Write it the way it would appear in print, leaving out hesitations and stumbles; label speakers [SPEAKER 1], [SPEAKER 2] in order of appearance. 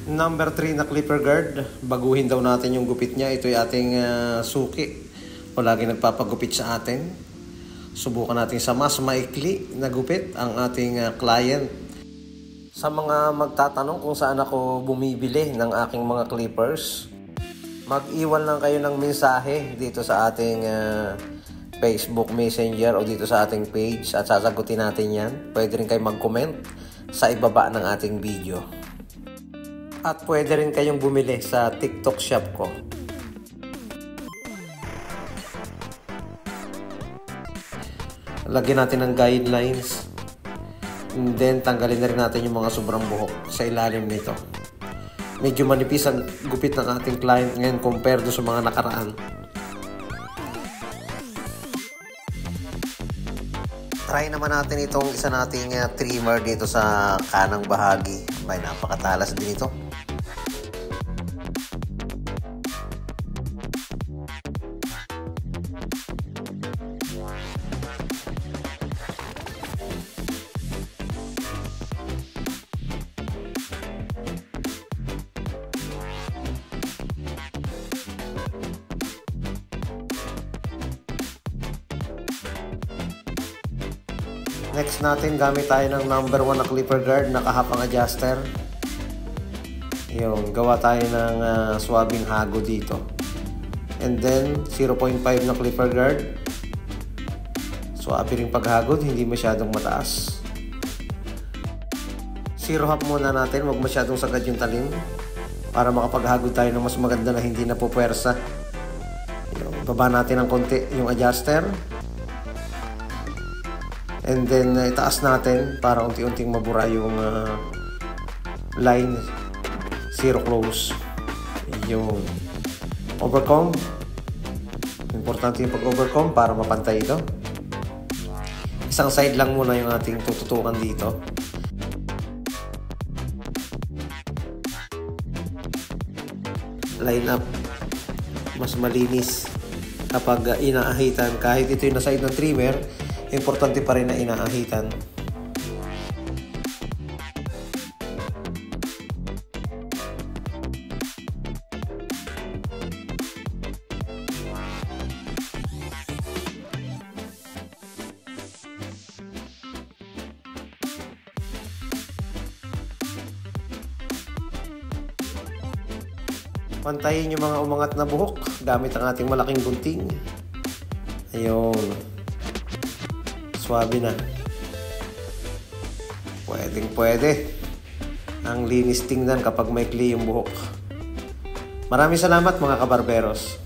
[SPEAKER 1] Number 3 na clipper guard. Baguhin daw natin yung gupit niya. Ito yung ating suki. O lagi nagpapagupit sa atin. Subukan natin sa mas maikli na gupit ang ating client. Sa mga magtatanong kung saan ako bumibili ng aking mga clippers, mag-iwan lang kayo ng mensahe dito sa ating Facebook Messenger o dito sa ating page at sasagutin natin yan. Pwede rin kayo mag-comment sa ibaba ng ating video. At pwede rin kayong bumili sa TikTok shop ko. Lagyan natin ng guidelines. And then tanggalin na rin natin yung mga sobrang buhok sa ilalim nito. Medyo manipis ang gupit ng ating client ngayon compared sa mga nakaraan. Try naman natin itong isa nating trimmer dito sa kanang bahagi. May napakatalas din ito. Next natin, gamit tayo ng number 1 na clipper guard, naka-half adjuster. Yung gawa tayo ng swabing hago dito. And then 0.5 na clipper guard. Swabe ring paghagod, hindi masyadong mataas. 0.5 muna natin, wag masyadong sagad yung talim para makapaghagod tayo ng mas maganda na hindi na pupwersa. Baba natin ng konti yung adjuster. And then itaas natin para unti-unting mabura yung line. Zero close. Yung overcomb. Importante yung pag-overcomb para mapantay ito. Isang side lang muna yung ating tututukan dito. Line up. Mas malinis kapag inaahitan. Kahit ito yung na-side ng trimmer, importante pa rin na inaahitan. Pantayin yung mga umangat na buhok gamit ang ating malaking gunting. Ayun. Swabe na. Pwede. Ang linis tingnan kapag may kli yung buhok. Maraming salamat mga kabarberos.